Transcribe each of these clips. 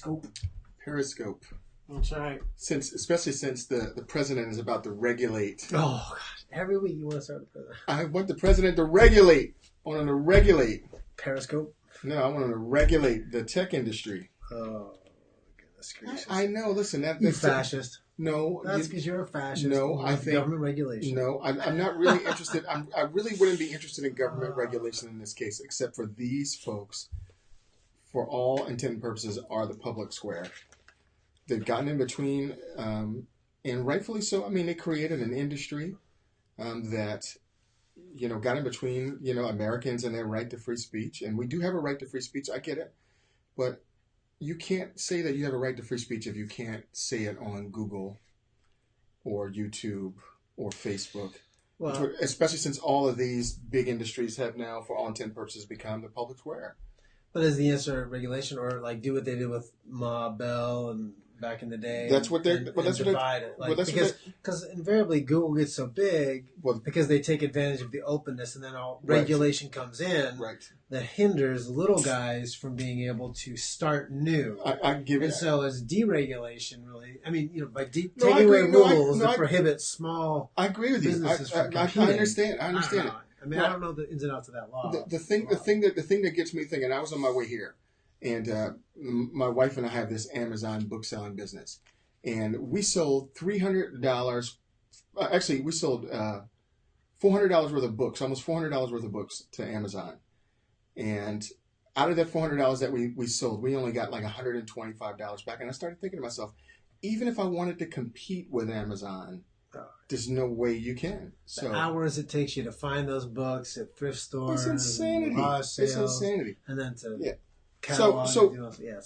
Periscope. Periscope. That's right. Especially since the president is about to regulate. Oh, gosh. Every week you want to start the president. I want the president to regulate. I want him to regulate. Periscope? No, I want him to regulate the tech industry. Oh, goodness gracious. I know. Listen, you fascist. No. That's because you're a fascist. No, I think... government regulation. No, I'm not really interested. I really wouldn't be interested in government regulation in this case, except for these folks, for all intent and purposes, are the public square. They've gotten in between, and rightfully so. I mean, they created an industry that, got in between, Americans and their right to free speech. And we do have a right to free speech. I get it. But you can't say that you have a right to free speech if you can't say it on Google or YouTube or Facebook. Well, especially since all of these big industries have now, for all intent and purposes, become the public square. But is the answer regulation, or like do what they did with Ma Bell and back in the day? That's what they're. Because invariably Google gets so big because they take advantage of the openness, and then regulation comes in that hinders little guys from being able to start new. I give it. And so as deregulation, really, I mean, by taking away rules that prohibit small. I agree with you. I understand. I understand it. I mean, I don't know the ins and outs of that law. The thing that gets me thinking. I was on my way here, and my wife and I have this Amazon book selling business, and we sold $300. Actually, we sold $400 worth of books, almost $400 worth of books to Amazon, and out of that $400 that we sold, we only got like $125 back. And I started thinking to myself, even if I wanted to compete with Amazon, there's no way you can. So the hours it takes you to find those books at thrift stores, it's insanity. Sales, it's insanity. And then to catalog.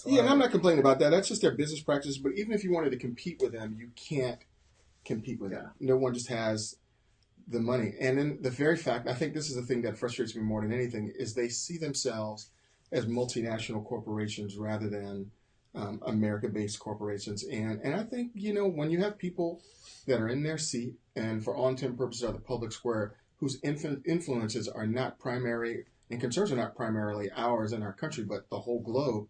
And I'm not complaining about that. That's just their business practice. But even if you wanted to compete with them, you can't compete with them. No one just has the money. And then the very fact, I think this is the thing that frustrates me more than anything, is they see themselves as multinational corporations rather than America-based corporations. And I think, when you have people that are in their seat and for all intent and purposes are the public square, whose influences are not primary and concerns are not primarily ours in our country, but the whole globe,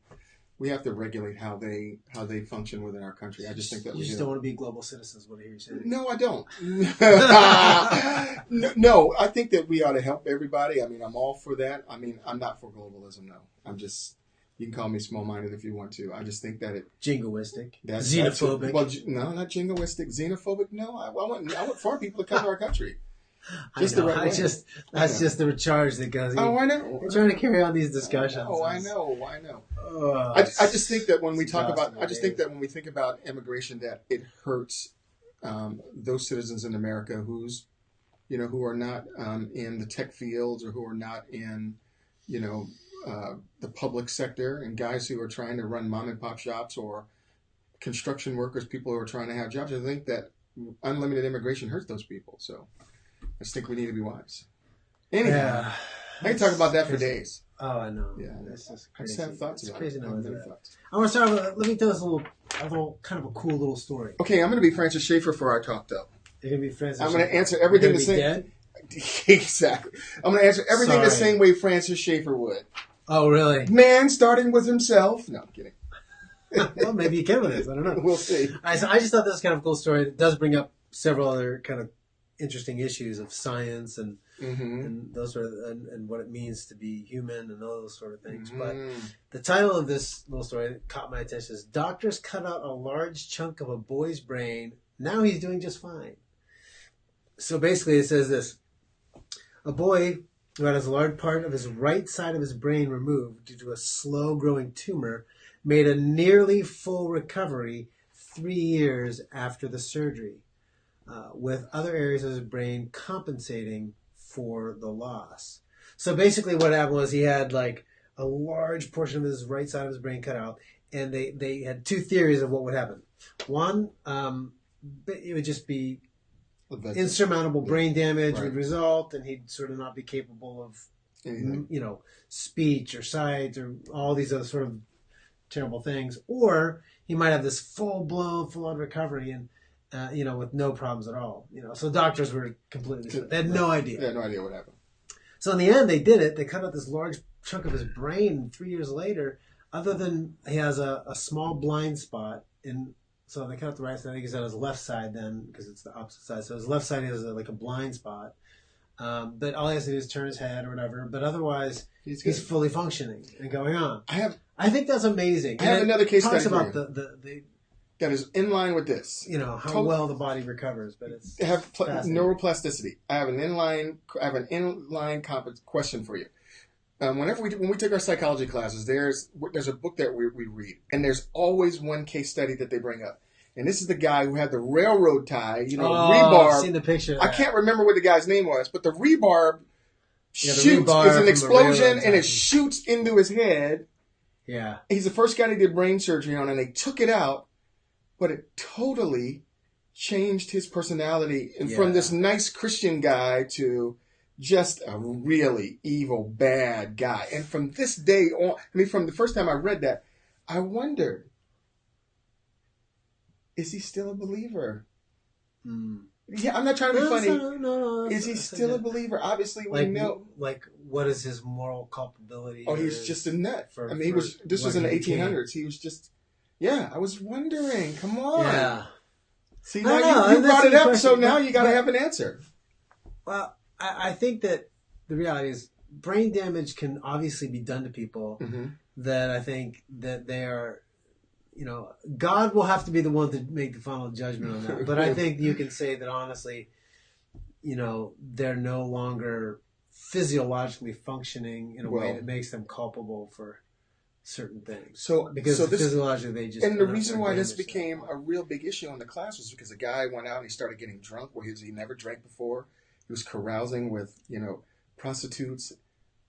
we have to regulate how they function within our country. I just think that you just don't want to be global citizens. What do you say? No, I don't. No, I think that we ought to help everybody. I mean, I'm all for that. I mean, I'm not for globalism. No, I'm just. You can call me small-minded if you want to. I just think that jingoistic, xenophobic. No, not jingoistic, xenophobic. No, I want foreign people to come to our country. That's just the charge that goes. Oh, I know. We're trying to carry on these discussions. Oh, I know. I just think that when we talk about, I just think that when we think about immigration, that it hurts those citizens in America who are not in the tech fields or who are not in, the public sector, and guys who are trying to run mom and pop shops, or construction workers, people who are trying to have jobs. I think that unlimited immigration hurts those people. So I just think we need to be wise. Anyhow, I can talk about that for days. Oh, I know. Yeah, that's just crazy. I just have thoughts about it. I want to start with, let me tell us a little kind of a cool little story. Okay, I'm going to be Francis Schaeffer for our talk, though. You're going to be Francis I'm going to answer everything the same. Dead? Exactly. I'm going to answer everything the same way Francis Schaeffer would. Oh, really? Man starting with himself. No, I'm kidding. Well, maybe you can with this. I don't know. We'll see. All right, so I just thought this was kind of a cool story. It does bring up several other kind of interesting issues of science and those sort of and what it means to be human and all those sort of things. But the title of this little story that caught my attention is "Doctors Cut Out a Large Chunk of a Boy's Brain. Now He's Doing Just Fine." So basically, it says this: a boy who had a large part of his right side of his brain removed due to a slow-growing tumor made a nearly full recovery 3 years after the surgery, with other areas of his brain compensating for the loss. So basically what happened was he had like a large portion of his right side of his brain cut out, and they had two theories of what would happen. One, it would just be insurmountable brain damage would result, and he'd sort of not be capable of, speech or sight or all these other sort of terrible things. Or he might have this full-on recovery and, with no problems at all. So doctors were completely, they had no idea. They had no idea what happened. So in the end, they did it. They cut out this large chunk of his brain. 3 years later, other than he has a small blind spot in. So they cut out the right side. I think he's on his left side then, because it's the opposite side. So his left side has like a blind spot. But all he has to do is turn his head or whatever. But otherwise, he's fully functioning and going on. I think that's amazing. I have another case study about for you the that is in line with this. You know how well the body recovers, but it's neuroplasticity. I have an inline question for you. When we take our psychology classes, there's a book that we read, and there's always one case study that they bring up. And this is the guy who had the railroad tie, rebarb. I've seen the picture. I can't remember what the guy's name was, but the rebarb shoots. It's an explosion, and it shoots into his head. Yeah. He's the first guy they did brain surgery on, and they took it out, but it totally changed his personality. And from this nice Christian guy to just a really evil, bad guy. And from this day on, from the first time I read that, I wondered, is he still a believer? Yeah, I'm not trying to be funny. No, is he still a believer? Obviously, we know. Like, what is his moral culpability? Oh, he's just a nut. This was in the 1800s. He was just, I was wondering. Come on. Yeah. See, now you brought it up, so now you got to have an answer. Well, I think that the reality is brain damage can obviously be done to people that I think that they are, God will have to be the one to make the final judgment on that. But I think you can say that honestly, they're no longer physiologically functioning in a way that makes them culpable for certain things. Because physiologically they just... And the reason why this became a real big issue in the class was because a guy went out and he started getting drunk where he never drank before. He was carousing with, prostitutes,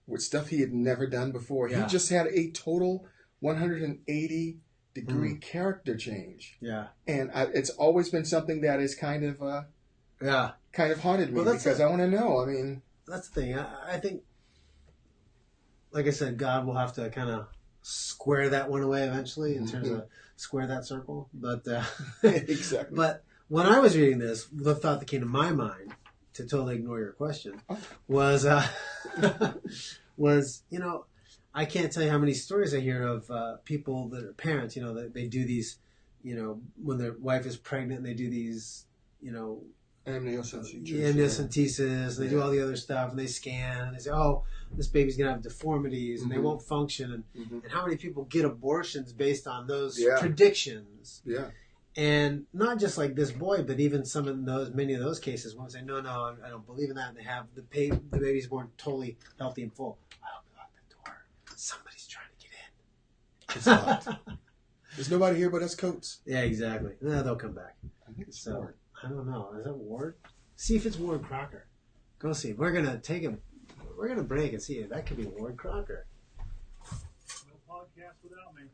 with stuff he had never done before. Yeah. He just had a total 180-degree character change. Yeah. And it's always been something that is kind of haunted me because I want to know. That's the thing. I think, like I said, God will have to kind of square that one away eventually in terms of square that circle. But exactly. But when I was reading this, the thought that came to my mind, to totally ignore your question, was I can't tell you how many stories I hear of people that are parents, that they do these, when their wife is pregnant, they do these, amniocentesis, they do all the other stuff, and they scan, and they say, oh, this baby's going to have deformities, and they won't function, and how many people get abortions based on those predictions. Yeah. And not just like this boy, but even many of those cases, when they say, no, I don't believe in that, and they have the baby's born totally healthy and full. I open the door. Somebody's trying to get in. It's locked. There's nobody here but us Coates. Yeah, exactly. No, they'll come back. I think it's Ward. I don't know. Is that Ward? See if it's Ward Crocker. Go see. We're gonna take him. We're gonna break and see if that could be Ward Crocker. No podcast without me.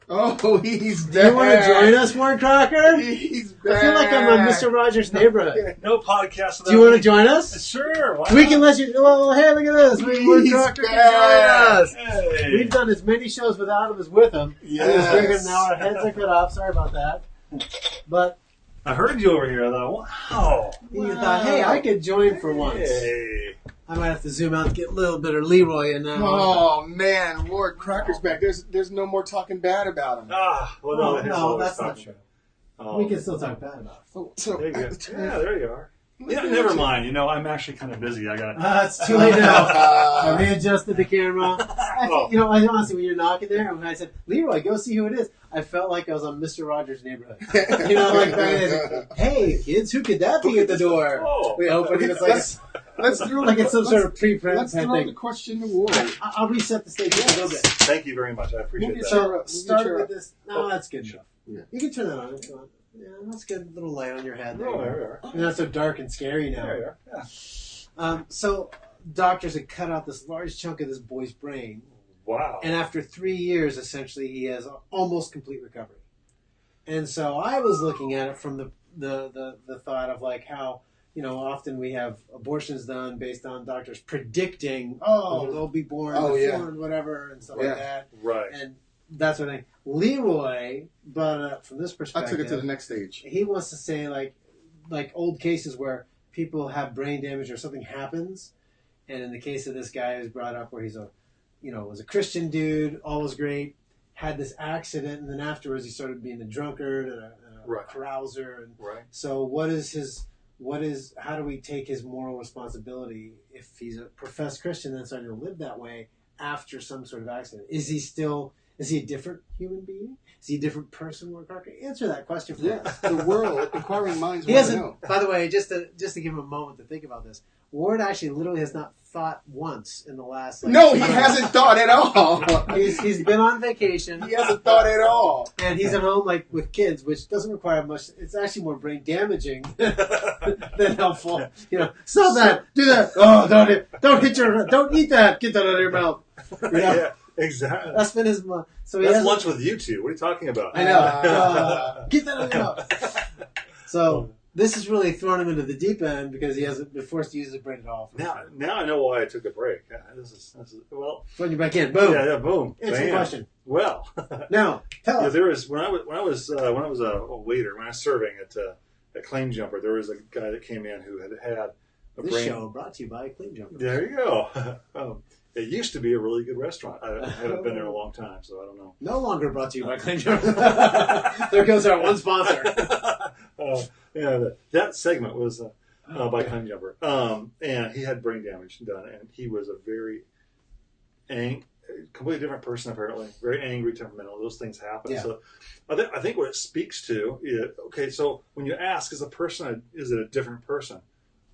Oh, he's back. Do you want to join us, Ward Crocker? He's back. I feel like I'm on Mr. Rogers' Neighborhood. No podcast without me. Do you want to join us? Sure. We can let you... Well, hey, look at this. Ward Crocker can join us. Hey. We've done as many shows without him as with him. Yes. Now our heads are cut off. Sorry about that. But... I heard you over here. I thought, wow. You thought, hey, I could join for once. Hey. I might have to zoom out to get a little bit of Leroy in now. Oh, man. Ward Crocker's back. There's no more talking bad about him. Well, no, that's not true. We can still talk bad about him. There you go. Yeah, there you are. Yeah, never mind. I'm actually kind of busy. I got. It's too late now. I readjusted the camera. I honestly, when you're knocking there, and when I said, Leroy, go see who it is, I felt like I was on Mr. Rogers' Neighborhood. Hey, kids, who could that be at the door? We open it. It's let's throw like it's some sort of pre-print. Let's throw the question to Ward. I'll reset the stage a little bit. Thank you very much. I appreciate that. So start with this. No, that's good enough. Yeah. You can turn that on if you want. Yeah, that's good. Little light on your head. There you are. You're not so dark and scary now. There you are. Yeah. So doctors had cut out this large chunk of this boy's brain. Wow. And after 3 years, essentially, he has almost complete recovery. And so I was looking at it from the thought of like how, often we have abortions done based on doctors predicting, they'll be born, whatever, and stuff like that. Right. And that's what Leroy brought it up from this perspective. I took it to the next stage. He wants to say like old cases where people have brain damage or something happens, and in the case of this guy who's brought up where he's was a Christian dude, all was great, had this accident, and then afterwards he started being a drunkard and a Right. carouser. And Right. so, how do we take his moral responsibility if he's a professed Christian and starting to live that way after some sort of accident? Is he a different human being? Is he a different person? Answer that question for us. The world, inquiring minds He want to hasn't, know. by the way, just to give him a moment to think about this, Ward actually literally has not thought once in the last... No, he hasn't thought at all. He's been on vacation. He hasn't thought at all. And he's at home with kids, which doesn't require much. It's actually more brain damaging than helpful. Stop that, do that. Oh, don't eat that. Get that out of your mouth. Yeah, exactly. That's been his mom. So That's lunch with you two. What are you talking about? I know. Get that out of your mouth. So this has really thrown him into the deep end because he hasn't been forced to use his brain at all. Now I know why I took a break. This is Throwing you back in. Boom. Yeah, boom. Answer the question. Well, now tell us. There was when I was a waiter, when I was serving at Claim Jumper, there was a guy that came in who had a This brain. show brought to you by Claim Jumper. There you go. It used to be a really good restaurant. I haven't been there a long time, so I don't know. No longer brought to you by Claim Jumper. There goes our one sponsor. That segment was by Claim Jumper. And he had brain damage done, and he was a very completely different person, apparently. Very angry, temperamental. Those things happen. Yeah. So I think what it speaks to is, okay, so when you ask, is it a different person?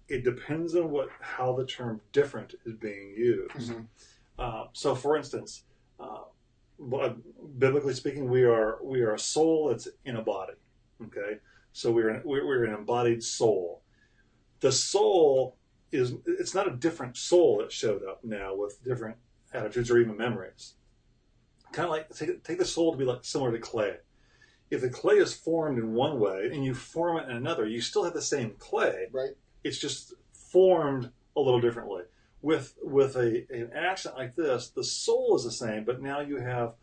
It depends on how the term different is being used. Mm-hmm. So, for instance, biblically speaking, we are a soul that's in a body. Okay, so we're an embodied soul. The soul it's not a different soul that showed up now with different attitudes or even memories. Kind of like take the soul to be similar to clay. If the clay is formed in one way and you form it in another, you still have the same clay. Right. It's just formed a little differently. With an accent like this, the soul is the same, but now you have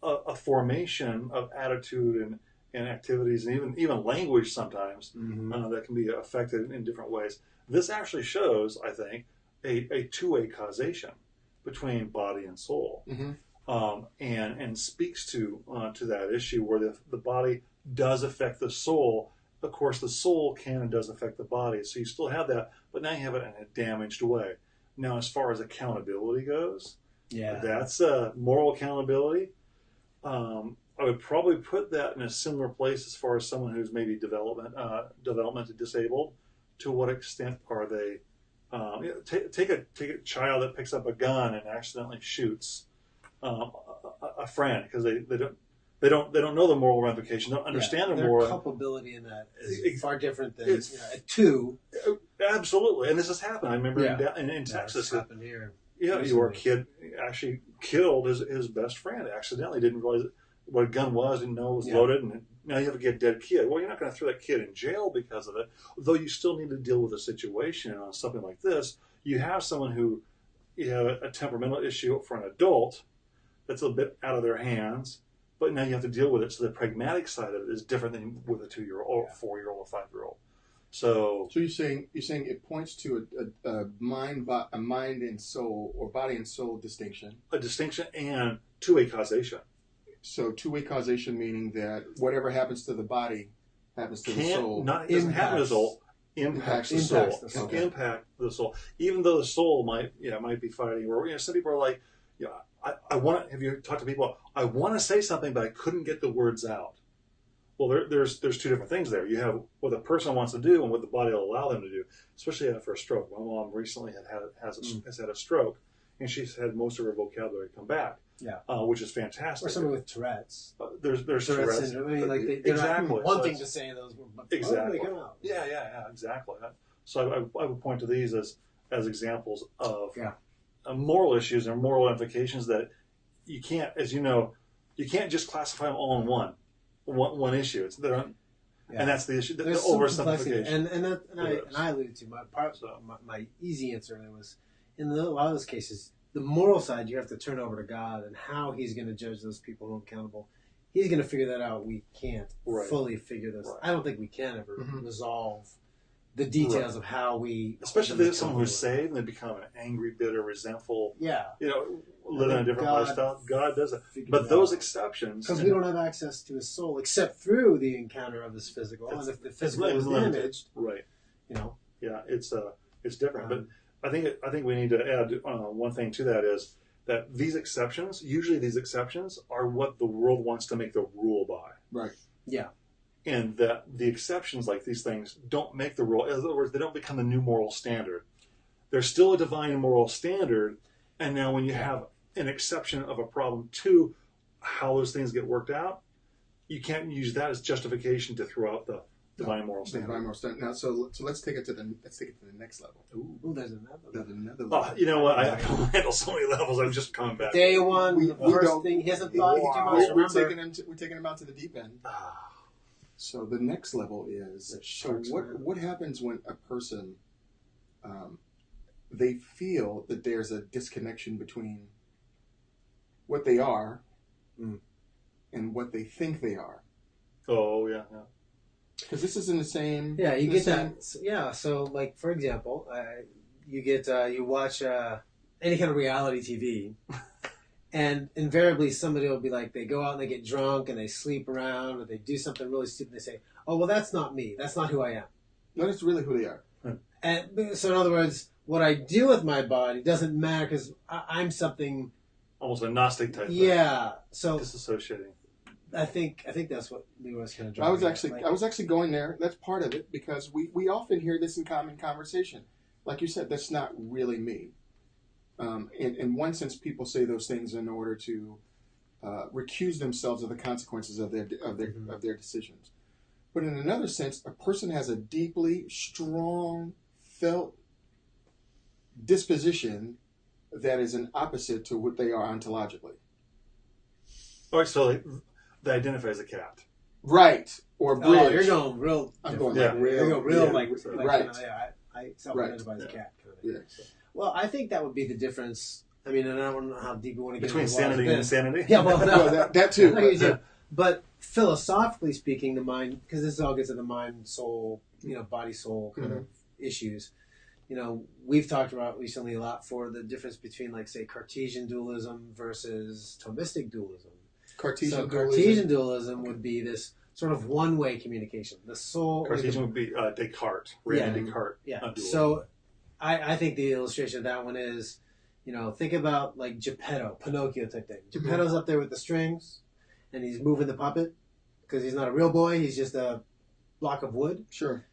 a formation of attitude and activities, and even language sometimes that can be affected in different ways. This actually shows, I think, a two-way causation between body and soul, and speaks to that issue where the body does affect the soul. Of course, the soul can and does affect the body, so you still have that, but now you have it in a damaged way. Now, as far as accountability goes, that's moral accountability. I would probably put that in a similar place as far as someone who's maybe developmentally disabled. To what extent are they? Take a child that picks up a gun and accidentally shoots a friend because they don't know the moral ramifications, don't understand the moral. Their culpability in that is far different than a two. Absolutely, and this has happened. I remember in Texas. It's happened here. Yeah, your kid actually killed his best friend accidentally. Didn't realize what a gun was. Didn't know it was loaded, and now you have a dead kid. Well, you're not going to throw that kid in jail because of it. Though you still need to deal with a situation on something like this. You have someone who a temperamental issue for an adult that's a bit out of their hands, but now you have to deal with it. So the pragmatic side of it is different than with a 2-year-old, 4-year-old, or 5-year-old. So you're saying it points to a mind and soul, or body and soul distinction. A distinction and two-way causation. So two-way causation meaning that whatever happens to the body happens to the soul. It doesn't happen to the soul. Impacts the soul. Okay. Impact the soul. Even though the soul might be fighting. Or some people are like, I want to. Have you talked to people? I want to say something, but I couldn't get the words out. Well, there's two different things there. You have what the person wants to do and what the body will allow them to do, especially after a stroke. My mom recently has had a stroke, and she's had most of her vocabulary come back. Yeah, which is fantastic. Or someone with Tourette's. There's Tourette's syndrome. I mean, they're exactly not wanting to say those words, but exactly. They come out. Yeah, exactly. So I would point to these as examples of moral issues and moral implications that you can't, as you know, you can't just classify them all in one issue. And that's the issue. The oversimplification. And I alluded to my easy answer was in a lot of those cases. The moral side, you have to turn over to God and how He's going to judge those people who are accountable. He's going to figure that out. We can't fully figure this. Right. I don't think we can ever resolve the details of how we, especially if there's someone who's saved and they become an angry, bitter, resentful, yeah, living a different lifestyle. God does it. But those exceptions, because we don't have access to his soul except through the encounter of his physical, and if the physical is damaged, right? Yeah, it's different. But I think we need to add one thing to that is that these exceptions are what the world wants to make the rule by. Right. Yeah. And that the exceptions, like these things, don't make the rule. In other words, they don't become the new moral standard. There's still a divine moral standard, and now when you have an exception of a problem to how those things get worked out, you can't use that as justification to throw out the divine moral standard. Divine moral standard. Now, so let's take it to the next level. Ooh, there's another level. You know what? I can handle so many levels. I'm just coming back. Day one, the first thing he hasn't thought too much. We're taking him out to the deep end. So the next level is, so what happens when a person, they feel that there's a disconnection between what they are and what they think they are? Oh, yeah. Because this is in the same... Yeah, you get that. Yeah, so like, for example, you watch any kind of reality TV, and invariably somebody will be like, they go out and they get drunk and they sleep around or they do something really stupid and they say, oh, well, that's not me. That's not who I am. No, that's really who they are. And so in other words, what I do with my body doesn't matter because I'm something... Almost a Gnostic type thing. Yeah. So disassociating. I think that's what Leroy was kind of driving. I was actually going there. That's part of it because we often hear this in common conversation. Like you said, that's not really me. In one sense, people say those things in order to recuse themselves of the consequences of their decisions. But in another sense, a person has a deeply strong felt disposition that is an opposite to what they are ontologically. All right, so they identify as a cat. Right. Or bridge. Oh, you're going real. I'm going real. Right. I self-identify as a cat. Kind of thing. Yeah. So. Well, I think that would be the difference. I mean, and I don't know how deep we want to get between into sanity and insanity. Yeah, well, no. Well, that too. But philosophically speaking, the mind, because this all gets to the mind, soul, body, soul kind of issues. We've talked about recently a lot for the difference between, like, say, Cartesian dualism versus Thomistic dualism. Cartesian dualism would be this sort of one-way communication. The soul. Cartesian would be Descartes. Descartes. Yeah. So I think the illustration of that one is, think about like Geppetto, Pinocchio type thing. Geppetto's up there with the strings, and he's moving the puppet because he's not a real boy. He's just a block of wood. Sure.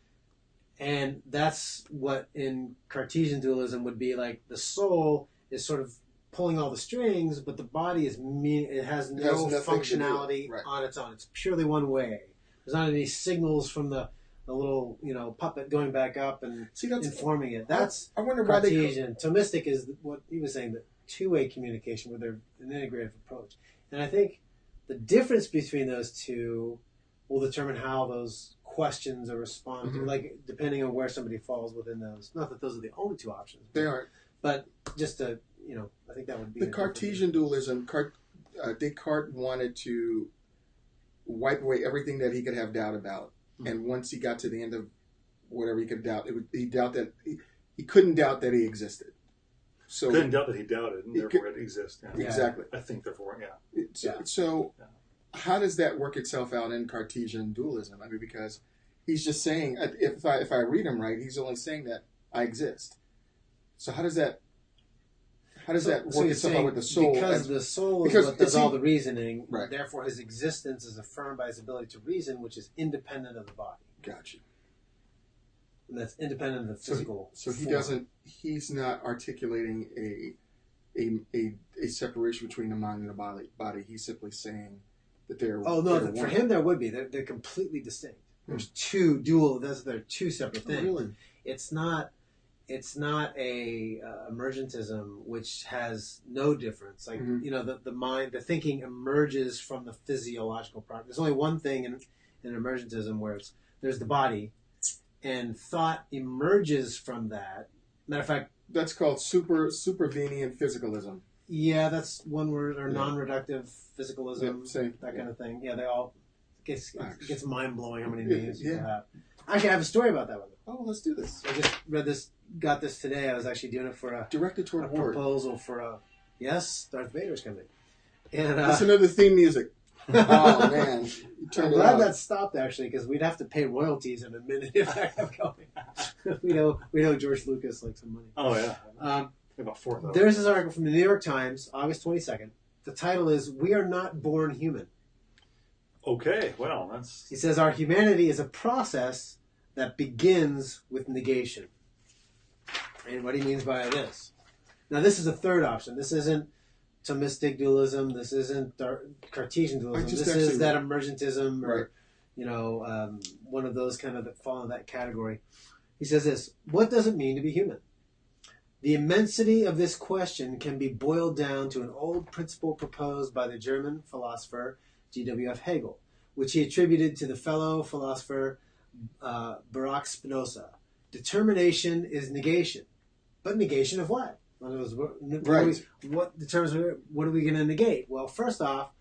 And that's what in Cartesian dualism would be like. The soul is sort of pulling all the strings, but the body has no functionality on its own. It's purely one way. There's not any signals from the little puppet going back up and informing it. That's I wonder Cartesian. Why Thomistic is what he was saying, the two-way communication where they're an integrative approach. And I think the difference between those two will determine how those questions are responded to, like depending on where somebody falls within those. Not that those are the only two options. They aren't. But just to I think that would be the Cartesian dualism. Descartes wanted to wipe away everything that he could have doubt about, and once he got to the end of whatever he could doubt, he couldn't doubt that he existed. So couldn't doubt that he doubted, and therefore it exists. Yeah. Exactly. I think therefore, yeah. So how does that work itself out in Cartesian dualism? I mean, because he's just saying, if I read him right, he's only saying that I exist. So how does that work itself out with the soul? Because the soul is what does all the reasoning. Right. Therefore, his existence is affirmed by his ability to reason, which is independent of the body. Gotcha. And that's independent of the physical. So he doesn't. He's not articulating a separation between the mind and the body. He's simply saying that they're. Oh no! For him, there would be. They're completely distinct. There's two dual. They're two separate things. Really? It's not a emergentism which has no difference. Like the mind, the thinking emerges from the physiological process. There's only one thing in emergentism where there's the body, and thought emerges from that. Matter of fact, that's called supervenient physicalism. Yeah, that's one word, or non-reductive physicalism, that kind of thing. Yeah, they all gets mind blowing how many names you have. Actually, I have a story about that one. Oh, let's do this. I just read this, got this today. I was actually doing it for a directed toward a proposal for a Darth Vader's coming. And listen to the theme music. Oh man, I'm glad that stopped actually, because we'd have to pay royalties in a minute if that kept going. we know George Lucas likes some money. Oh yeah. About 4,000. There's this article from the New York Times, August 22nd. The title is "We Are Not Born Human." Okay, well, that's... He says our humanity is a process that begins with negation. And what he means by this. Now, this is a third option. This isn't Thomistic dualism. This isn't Cartesian dualism. This is that emergentism, or one of those kind of that fall in that category. He says this: what does it mean to be human? The immensity of this question can be boiled down to an old principle proposed by the German philosopher G.W.F. Hegel, which he attributed to the fellow philosopher Baruch Spinoza. Determination is negation. But negation of what? In other words, what determines what are we going to negate? Well, first off,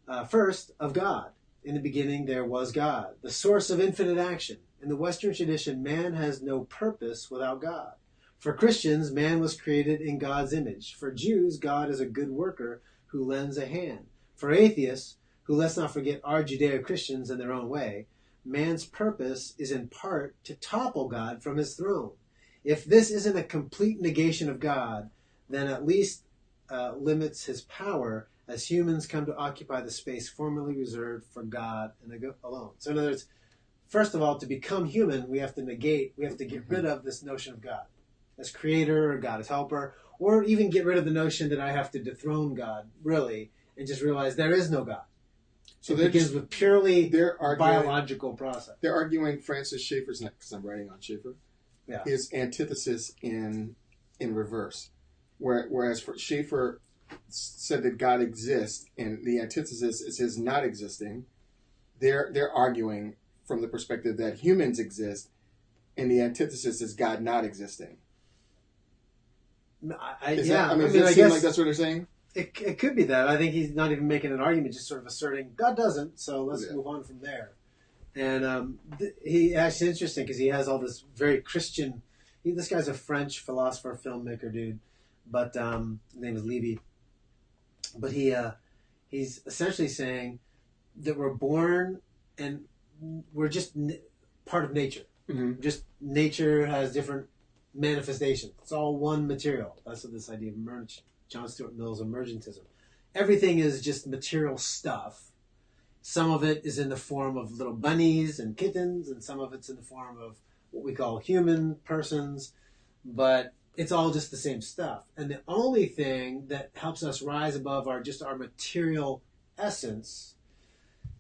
of God. In the beginning there was God, the source of infinite action. In the Western tradition, man has no purpose without God. For Christians, man was created in God's image. For Jews, God is a good worker who lends a hand. For atheists, who, let's not forget, are Judeo-Christians in their own way, man's purpose is in part to topple God from his throne. If this isn't a complete negation of God, then at least limits his power as humans come to occupy the space formerly reserved for God and alone. So in other words, first of all, to become human, we have to get rid of this notion of God as creator or God as helper, or even get rid of the notion that I have to dethrone God, really, and just realize there is no God. So it begins with purely biological process. They're arguing Francis Schaeffer's, because I'm writing on Schaeffer, his antithesis in reverse. Whereas Schaeffer said that God exists, and the antithesis is his not existing, they're arguing from the perspective that humans exist, and the antithesis is God not existing. Does it seem like that's what they're saying? It could be that. I think he's not even making an argument, just sort of asserting God doesn't, so let's move on from there. And he actually interesting because he has all this very Christian. This guy's a French philosopher, filmmaker dude, but his name is Levy. But he's essentially saying that we're born and we're just part of nature. Mm-hmm. Just nature has different manifestations. It's all one material. That's what this idea of John Stuart Mill's emergentism. Everything is just material stuff. Some of it is in the form of little bunnies and kittens, and some of it's in the form of what we call human persons, but it's all just the same stuff. And the only thing that helps us rise above our material essence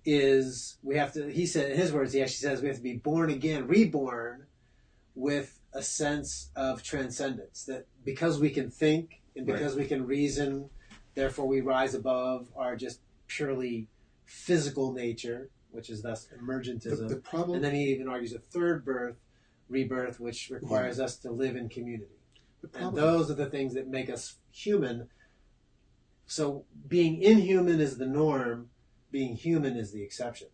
is he said, in his words, he actually says we have to be born again, reborn with a sense of transcendence, that because we can think and because we can reason, therefore we rise above our just purely physical nature, which is thus emergentism. The problem, and then he even argues a third rebirth, which requires us to live in community. And those are the things that make us human. So being inhuman is the norm, being human is the exception.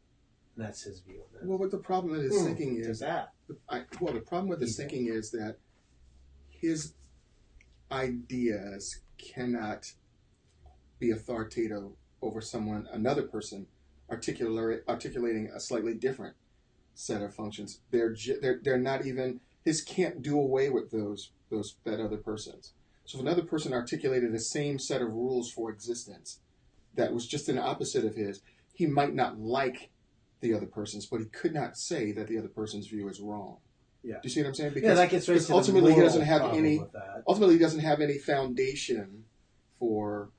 And that's his view on that. Well, what the problem with his thinking is that. The problem with his thinking is that his ideas cannot be authoritative over another person, articulating a slightly different set of functions. They're not even, his can't do away with that other person's. So if another person articulated the same set of rules for existence that was just an opposite of his, he might not like the other person's, but he could not say that the other person's view is wrong. Yeah. Do you see what I'm saying? Because that gets right to ultimately he doesn't have any. Ultimately, he doesn't have any foundation for.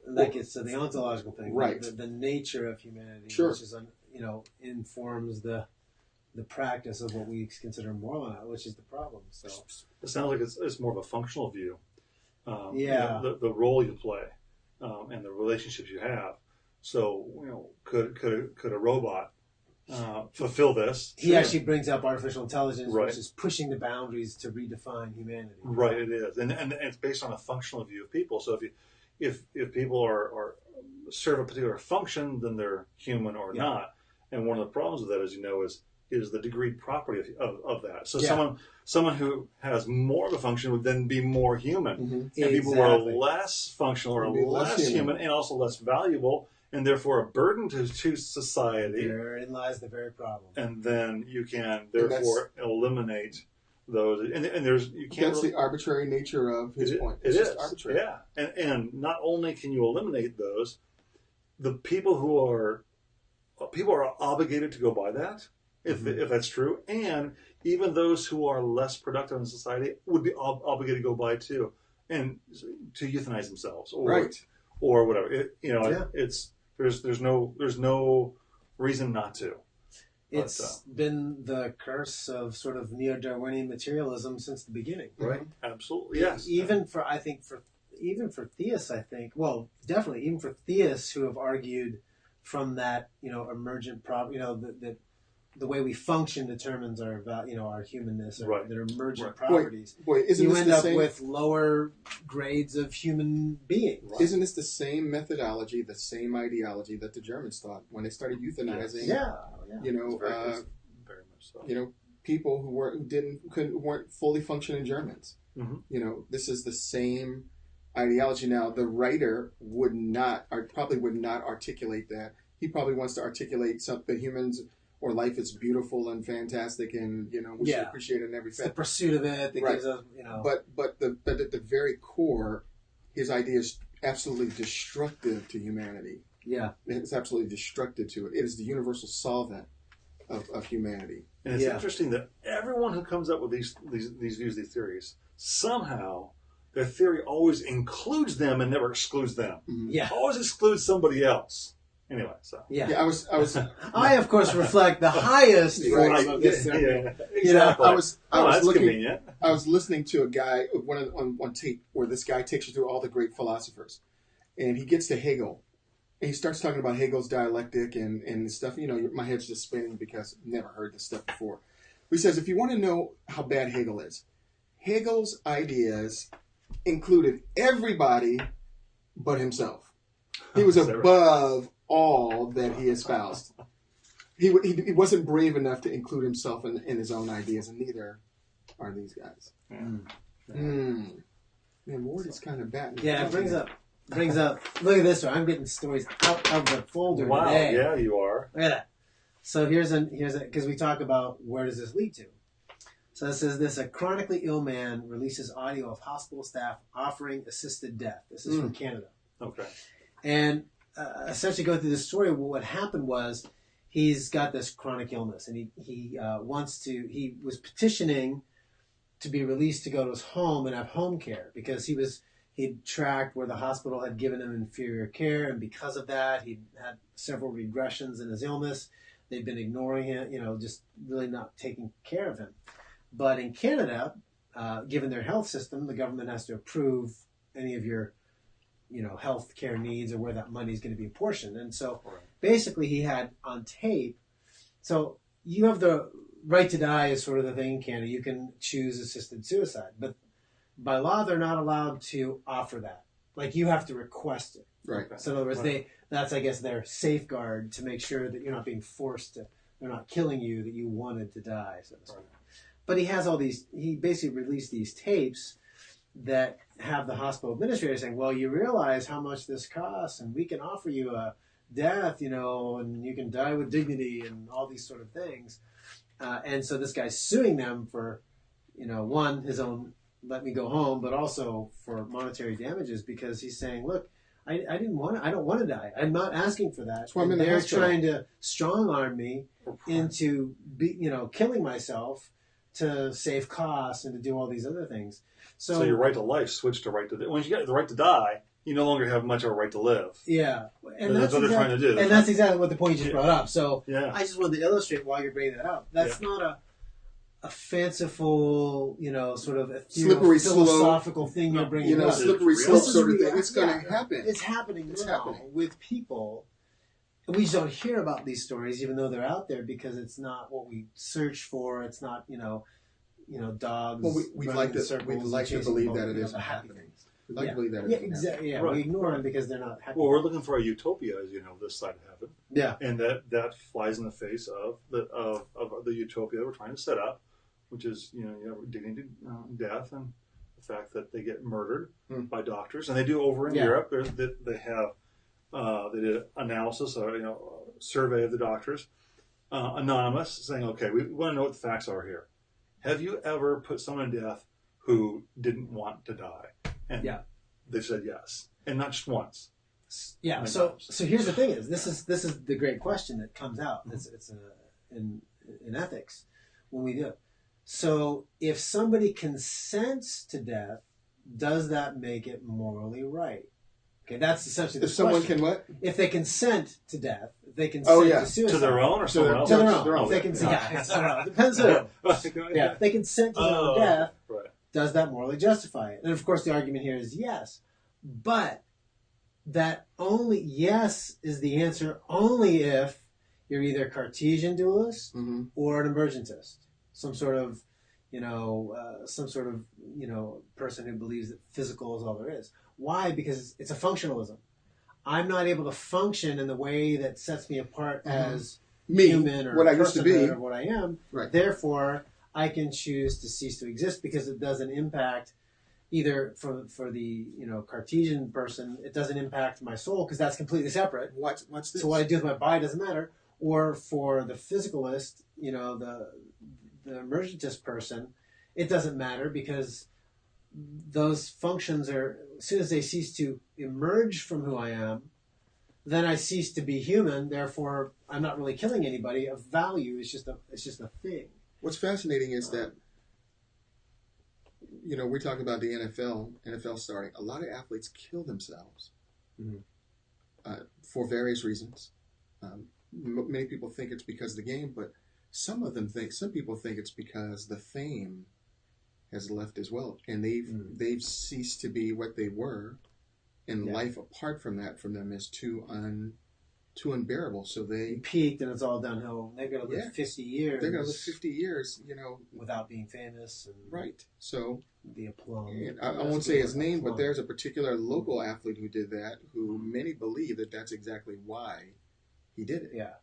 That gets to the ontological thing, right? The nature of humanity, which is informs the practice of what we consider moral, which is the problem. So it sounds like it's more of a functional view. The role you play and the relationships you have. So could a robot fulfill this? He actually brings up artificial intelligence, which is pushing the boundaries to redefine humanity. Right, it is, and it's based on a functional view of people. So if people are serve a particular function, then they're human or not. And one of the problems with that, as you know, is the degreed property of that. So Yeah. someone who has more of a function would then be more human. Mm-hmm. And people who are Exactly. less functional are Would be less less human human. and also less valuable, and therefore a burden to society. Therein lies the very problem. And then you can therefore eliminate those. And there's you can't. That's really, the arbitrary nature of his point. It It's is just arbitrary. yeah. And not only can you eliminate those, the people are obligated to go by that. If that's true, and even those who are less productive in society would be obligated to go by too, and to euthanize themselves, or whatever. It's there's no reason not to. It's been the curse of sort of neo-Darwinian materialism since the beginning, right? Absolutely, yes. Even for theists, I think. Well, definitely, even for theists who have argued from that, emergent that the way we function determines our humanness, or their emergent properties. Boy, isn't you this end the up same? with lower grades of human beings. Right. Isn't this the same methodology, the same ideology that the Germans thought when they started euthanizing? Yeah. Very much so. People who weren't fully functioning Germans. Mm-hmm. This is the same ideology. Now, the writer probably would not articulate that. He probably wants to articulate something humans or life is beautiful and fantastic, and we should appreciate it in every It's the sense. pursuit of it that gives us, But at the very core, his idea is absolutely destructive to humanity. Yeah. It's absolutely destructive to it. It is the universal solvent of humanity. And it's interesting that everyone who comes up with these views, these theories, somehow their theory always includes them and never excludes them. Mm-hmm. Yeah. Always excludes somebody else. Anyway, so I was I of course reflect the highest form of this. exactly. I was that's looking. convenient. I was listening to a guy on tape where this guy takes you through all the great philosophers, and he gets to Hegel, and he starts talking about Hegel's dialectic and stuff. My head's just spinning because I've never heard this stuff before. He says, if you want to know how bad Hegel is, Hegel's ideas included everybody but himself. He was above all that he espoused. He wasn't brave enough to include himself in his own ideas, and neither are these guys. Man, Ward is kind of batting. Yeah, it brings up. Look at this one. I'm getting stories out of the folder today. Yeah, you are. Look at that. So here's because we talk about where does this lead to. So it says this: a chronically ill man releases audio of hospital staff offering assisted death. This is from Canada. Okay. And essentially go through this story. What happened was he's got this chronic illness, and he was petitioning to be released to go to his home and have home care because he'd tracked where the hospital had given him inferior care, and because of that, he'd had several regressions in his illness. They'd been ignoring him, just really not taking care of him. But in Canada, given their health system, the government has to approve any of your health care needs or where that money is going to be apportioned. And so basically he had on tape, so you have the right to die is sort of the thing in Canada. You can choose assisted suicide, but by law, they're not allowed to offer that. Like you have to request it. Right. So in other words, that's, I guess, their safeguard to make sure that you're not being forced to, they're not killing you, that you wanted to die, so to speak. But he basically released these tapes that have the hospital administrator saying, well, you realize how much this costs, and we can offer you a death, and you can die with dignity and all these sort of things. And so this guy's suing them for, one, his own let me go home, but also for monetary damages because he's saying, look, I don't want to die. I'm not asking for that. And they're trying to strong arm me into killing myself to save costs and to do all these other things. So your right to life switched to right to when you get the right to die, you no longer have much of a right to live. Yeah, and that's what they're trying to do. And that's exactly what the point you just brought up. So I just wanted to illustrate while you're bringing that up. That's not a fanciful, sort of slippery philosophical thing you're bringing up. Slippery slope sort of thing. It's going to happen. It's happening now with people. And we just don't hear about these stories, even though they're out there, because it's not what we search for. It's not, dogs. Well, we'd like to believe that it is happening. We'd like to believe that. Yeah, exactly. Yeah, Right. we ignore them because they're not happy. Well, we're looking for a utopia, as you know, this side of heaven. Yeah. And that flies in the face of the utopia we're trying to set up, which is, you have dignity, death, and the fact that they get murdered by doctors. And they do over in Europe. They have they did analysis or survey of the doctors, anonymous, saying, okay, we want to know what the facts are here. Have you ever put someone to death who didn't want to die? And they said yes, and not just once. Yeah. So here's the thing: this is the great question that comes out. It's in ethics when we do it. So if somebody consents to death, does that make it morally right? Okay, that's essentially the question. If someone can what? If they consent to death, if they consent to suicide. To their own or someone else? To their own. If they consent, depends who. If they consent to their own death, does that morally justify it? And of course the argument here is yes. But that only yes is the answer only if you're either a Cartesian dualist or an emergentist. Some sort of person who believes that physical is all there is. Why? Because it's a functionalism. I'm not able to function in the way that sets me apart as human or what I used to be, or what I am. Right. Therefore, I can choose to cease to exist because it doesn't impact either for the Cartesian person. It doesn't impact my soul because that's completely separate. What's this? So what I do with my body doesn't matter. Or for the physicalist, the emergentist person, it doesn't matter because those functions are, as soon as they cease to emerge from who I am, then I cease to be human. Therefore, I'm not really killing anybody of value. It's just a thing. What's fascinating is that, we talk about the NFL starting. A lot of athletes kill themselves for various reasons. Many people think it's because of the game, but some people think it's because the fame has left as well, and they've ceased to be what they were, and life apart from that from them is too unbearable. So they peaked, and it's all downhill. They're going to live 50 years. They're going to live 50 years, without being famous. And right. So the aplomb. I won't say his name, but there's a particular local athlete who did that, who many believe that that's exactly why he did it. Yeah.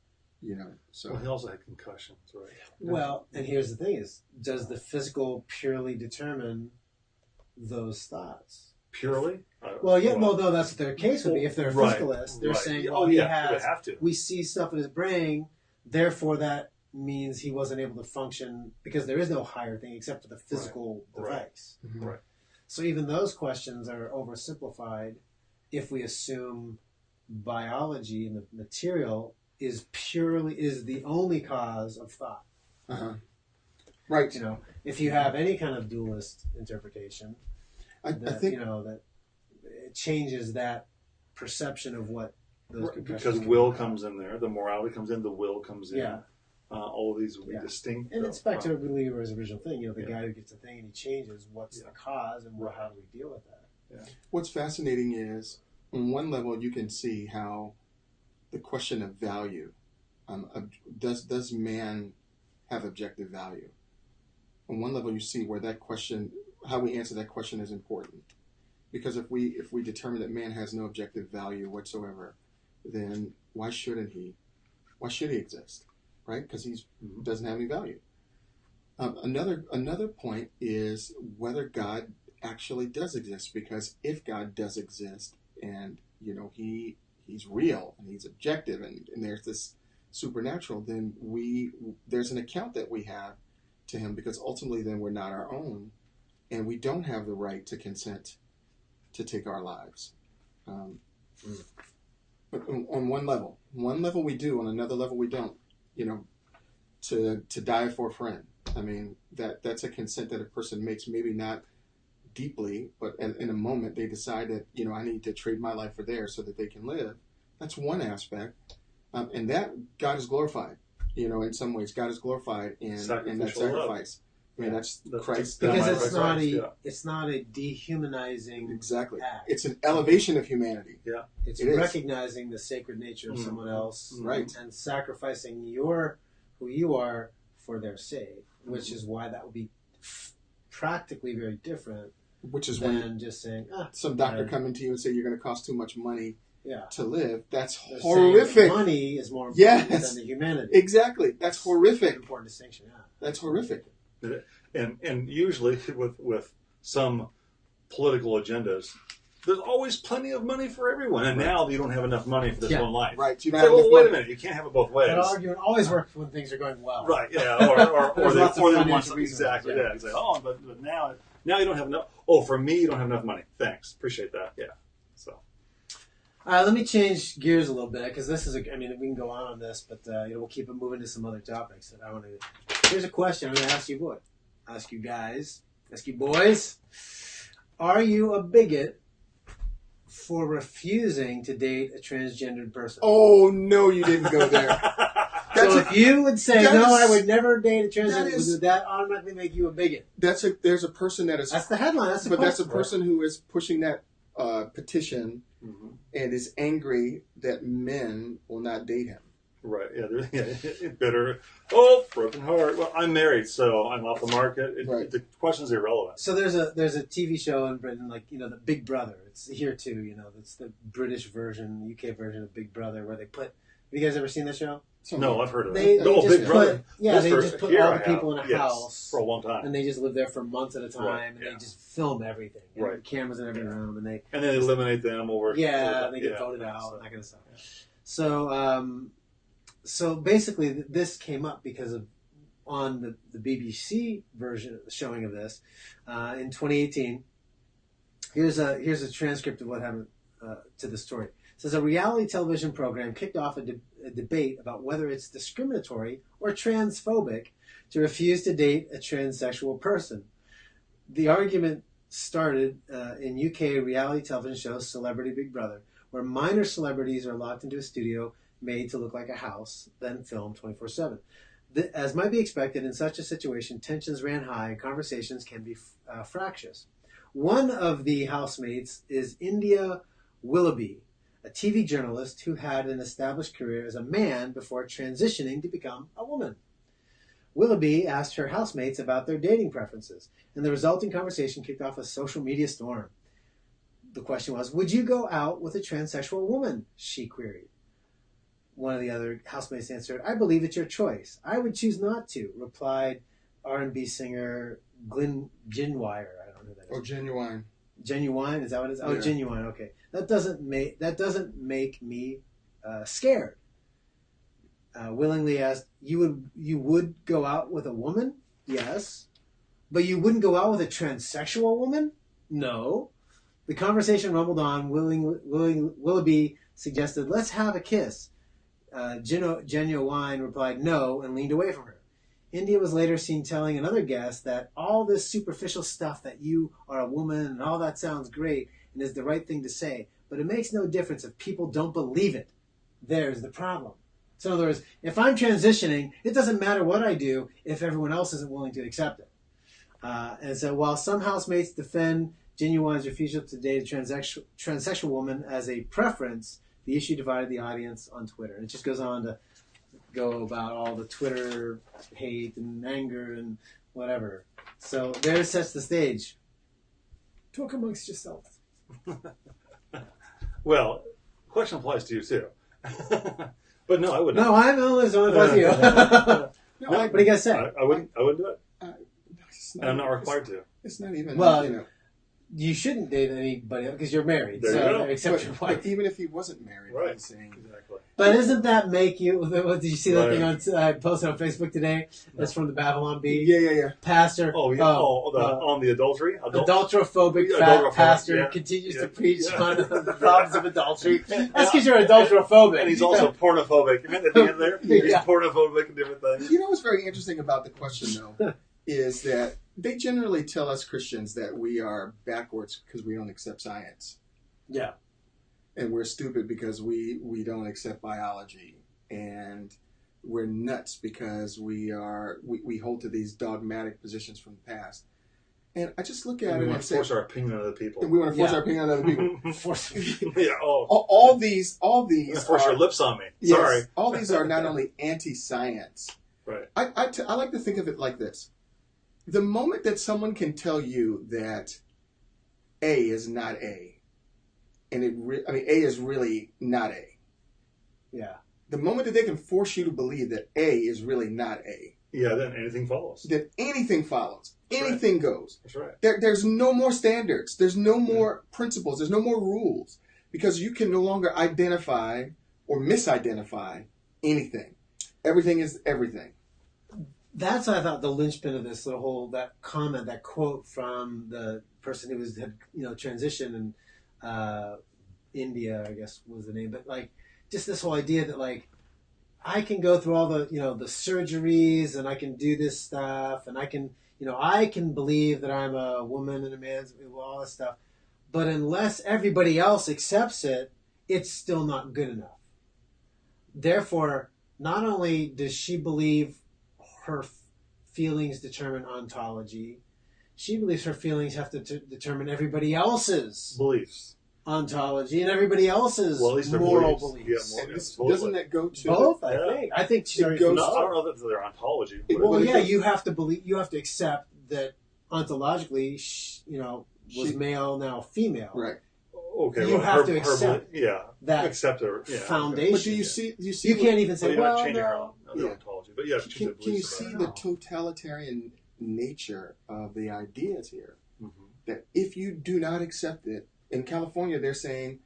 So well, he also had concussions, right? Well, and here's the thing: does the physical purely determine those thoughts? Purely? Well, no, that's what their case would be. If they're a physicalist, they're saying, we see stuff in his brain, therefore that means he wasn't able to function because there is no higher thing except for the physical device. Right. So even those questions are oversimplified if we assume biology and the material is the only cause of thought. Right. If you have any kind of dualist interpretation, I think that it changes that perception of what those because will comes in there, the morality comes in, the will comes in. Yeah. All of these will be distinct. And it's back to Reliever's original thing. The guy who gets a thing and he changes. What's the cause, and how do we deal with that? Yeah. What's fascinating is, on one level, you can see how the question of value, does man have objective value? On one level, you see where that question, how we answer that question, is important, because if we determine that man has no objective value whatsoever, then why should he exist, right? Because he doesn't have any value. Another point is whether God actually does exist, because if God does exist and he's real and he's objective and there's this supernatural, then there's an account that we have to him, because ultimately then we're not our own and we don't have the right to consent to take our lives. But on one level we do, on another level we don't. To die for a friend. I mean, that's a consent that a person makes, maybe not deeply, but in a moment they decide that, I need to trade my life for theirs so that they can live. That's one aspect. And that God is glorified. In some ways, God is glorified in that sacrifice. I mean, that's Christ. Because it's not a dehumanizing act. It's an elevation of humanity. Yeah. It's recognizing the sacred nature of someone else, right, and sacrificing who you are for their sake, which is why that would be practically very different which is than when just saying, some doctor coming to you and say you're going to cost too much money to live. That's They're horrific. Money is more important than the humanity. Exactly. That's horrific. Important distinction. Yeah. That's horrific. And usually with some political agendas, there's always plenty of money for everyone. And now you don't have enough money for this one life. Right. You don't say, have well, enough wait a money. minute. You can't have it both ways. That argument always works when things are going well. Right. Yeah. Or they want something. Exactly. Yeah. It's like, oh, but now you don't have enough. Oh, for me, you don't have enough money. Thanks. Appreciate that. Yeah. So. Let me change gears a little bit because this is we can go on this, but we'll keep it moving to some other topics that I want to. Here's a question I'm going to ask you, ask you guys, ask you boys. Are you a bigot for refusing to date a transgendered person? Oh no, you didn't go there. So if you would say no, I would never date a transgender, would that automatically make you a bigot? There's a person that is. That's the headline. That's the but question. That's a person who is pushing that petition and is angry that men will not date him. Right. Yeah. Bitter. Oh, broken heart. Well, I'm married, so I'm off the market. The question's irrelevant. So there's a TV show in Britain, the Big Brother. It's here too. It's the British version, UK version of Big Brother, where they put. Have you guys ever seen the show? No, I've heard of it. Big Brother. They just put all the people in a house for a long time, and they just live there for months at a time, and they just film everying. Right. Cameras in every room, and they eliminate them over. Yeah, they get voted out and that kind of stuff. So. So basically, this came up because on the BBC version showing of this in 2018. Here's a transcript of what happened to the story. It says a reality television program kicked off a debate about whether it's discriminatory or transphobic to refuse to date a transsexual person. The argument started in UK reality television show Celebrity Big Brother, where minor celebrities are locked into a studio made to look like a house, then filmed 24/7. As might be expected in such a situation, tensions ran high and conversations can be fractious. One of the housemates is India Willoughby, a TV journalist who had an established career as a man before transitioning to become a woman. Willoughby asked her housemates about their dating preferences, and the resulting conversation kicked off a social media storm. The question was, would you go out with a transsexual woman? She queried. One of the other housemates answered, I believe it's your choice. I would choose not to, replied R&B singer Glenn Ginwire. I don't know who that is. Oh, Genuine. Genuine? Is that what it is? Oh, yeah. Genuine. Okay. That doesn't make me scared. Willingly asked, you would go out with a woman? Yes. But you wouldn't go out with a transsexual woman? No. The conversation rumbled on. Willoughby suggested, let's have a kiss. Genuine replied no and leaned away from her. India was later seen telling another guest that all this superficial stuff that you are a woman and all that sounds great and is the right thing to say, but it makes no difference if people don't believe it. There's the problem. So in other words, if I'm transitioning, it doesn't matter what I do if everyone else isn't willing to accept it. And so while some housemates defend Genuine's refusal to date a transsexual woman as a preference, the issue divided the audience on Twitter. And it just goes on to go about all the Twitter hate and anger and whatever. So there sets the stage. Talk amongst yourselves. Well, the question applies to you too. But no, I wouldn't. No, I know this only applies to you. What do you guys say? I wouldn't do it. And I'm not required to. It's not even, well, you shouldn't date anybody because you're married. There you go. Except your wife. But even if he wasn't married, Right. I'm saying, Exactly. But doesn't that make you... Did you see that Right. thing I posted on Facebook today? That's from the Babylon Bee. yeah. Pastor. Oh, yeah. On the adultery? Adulterophobic Adulterophobic, pastor continues to preach on the problems of adultery. Yeah. That's because you're adulterophobic. And he's also pornophobic. Remember at the end there? Yeah. He's pornophobic and different things. You know what's very interesting about the question, though, is that they generally tell us Christians that we are backwards because we don't accept science. Yeah. And we're stupid because we don't accept biology. And we're nuts because we hold to these dogmatic positions from the past. And I just look at And it we want and to say... force our opinion on other people. And we want to force Yeah. our opinion on other people. Yeah, all these force your lips on me. Yes, Sorry. all these are not only anti-science. Right. I like to think of it like this. The moment that someone can tell you that A is not A. And A is really not A. Yeah. The moment that they can force you to believe that A is really not A. Yeah, then anything follows. Then anything follows. Anything goes. That's right. There's no more standards. There's no more principles. There's no more rules. Because you can no longer identify or misidentify anything. Everything is everything. That's, I thought, the linchpin of this whole, that comment, that quote from the person who had transitioned in India, I guess was the name. But like, just this whole idea that like, I can go through all the, the surgeries and I can do this stuff and I can believe that I'm a woman and a man, all this stuff. But unless everybody else accepts it, it's still not good enough. Therefore, not only does she believe her feelings determine ontology, she believes her feelings have to determine everybody else's beliefs, ontology, and everybody else's moral beliefs. Yeah, doesn't that go to both? I think she's already goes. I don't know that their ontology. You have to believe. You have to accept that ontologically, was male, now female. Right. Okay. You have to accept that accept her foundation. But do you see? You can't even say, well, not changing her ontology. But yeah, can you see the totalitarian nature of the ideas here? Mm-hmm. That if you do not accept it, in California, they're saying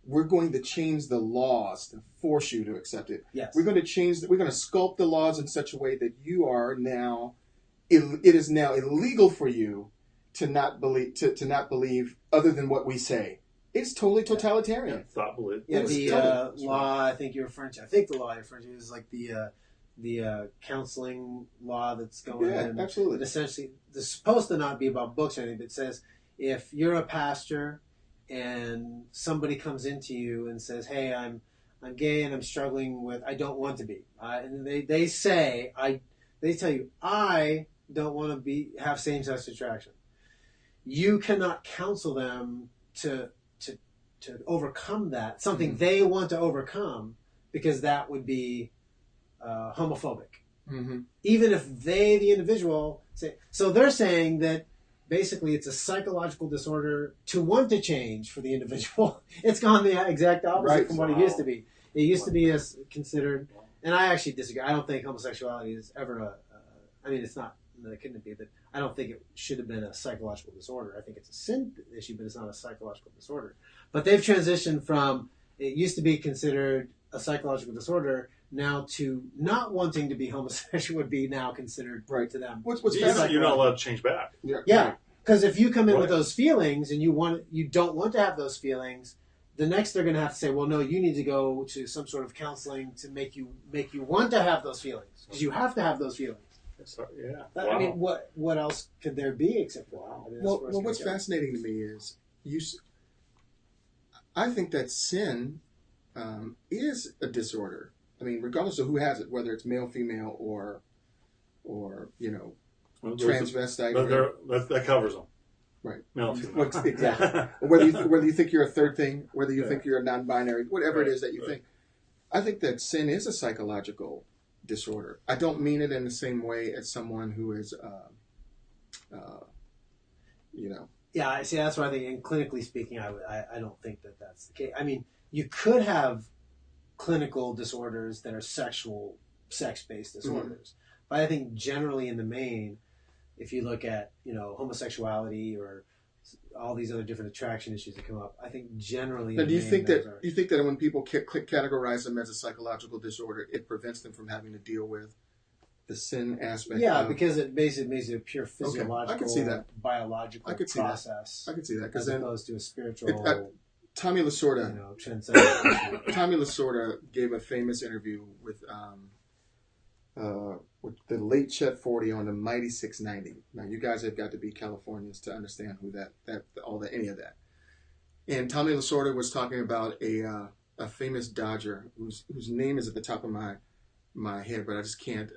we're going to change the laws to force you to accept it. Yes. We're going to sculpt the laws in such a way that you are now, it is now illegal for you to not believe other than what we say. It's totally totalitarian. Thought belief. Yeah, the law I think you're referring to. I think the law you're referring to is like the counseling law that's going in. Yeah, absolutely. That essentially, it's supposed to not be about books or anything, but it says if you're a pastor and somebody comes into you and says, "Hey, I'm gay and I'm struggling with, I don't want to be," and they tell you, "I don't want to have same-sex attraction." You cannot counsel them to overcome that, something they want to overcome, because that would be homophobic. Mm-hmm. Even if they, the individual, say. So they're saying that basically it's a psychological disorder to want to change for the individual. It's gone the exact opposite from what it used to be. It used to be considered, and I actually disagree. I don't think homosexuality is ever it's not. It couldn't be, but I don't think it should have been a psychological disorder. I think it's a sin issue, but it's not a psychological disorder. But they've transitioned from, it used to be considered a psychological disorder, now to not wanting to be homosexual would be now considered right to them. What's you're not allowed to change back. Yeah, because if you come in with those feelings and you don't want to have those feelings, the next they're going to have to say, well, no, you need to go to some sort of counseling to make you want to have those feelings, because you have to have those feelings. Yeah. Wow. I mean, what else could there be except for wow? I mean, well, what's fascinating to me is I think that sin is a disorder. I mean, regardless of who has it, whether it's male, female, or transvestite. That covers them. Right. Male, female. Exactly. whether you think you're a third thing, whether you think you're a non-binary, whatever it is that you think. I think that sin is a psychological disorder. I don't mean it in the same way as someone who is, Yeah, see, that's why I think, and clinically speaking, I don't think that that's the case. I mean, you could have clinical disorders that are sex-based disorders. Mm-hmm. But I think generally in the main, if you look at, homosexuality or all these other different attraction issues that come up, I think generally... Now, do you think that when people categorize them as a psychological disorder, it prevents them from having to deal with the sin aspect? Yeah, because it basically makes it a pure physiological, I can see that. Biological process. I can see that. As opposed to a spiritual... Tommy Lasorda, Tommy Lasorda gave a famous interview with the late Chet Forty on the Mighty 690. Now, you guys have got to be Californians to understand who any of that. And Tommy Lasorda was talking about a famous Dodger whose name is at the top of my head, but I just can't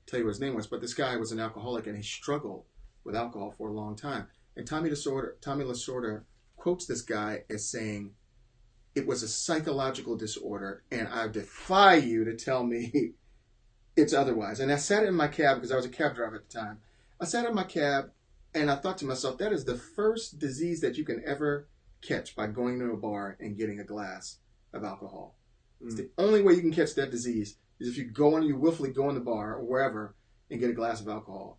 tell you what his name was. But this guy was an alcoholic, and he struggled with alcohol for a long time. And Tommy Lasorda quotes this guy as saying, "It was a psychological disorder, and I defy you to tell me it's otherwise." And I sat in my cab, because I was a cab driver at the time. I sat in my cab And I thought to myself, that is the first disease that you can ever catch by going to a bar and getting a glass of alcohol. It's the only way you can catch that disease is if you willfully go in the bar or wherever and get a glass of alcohol.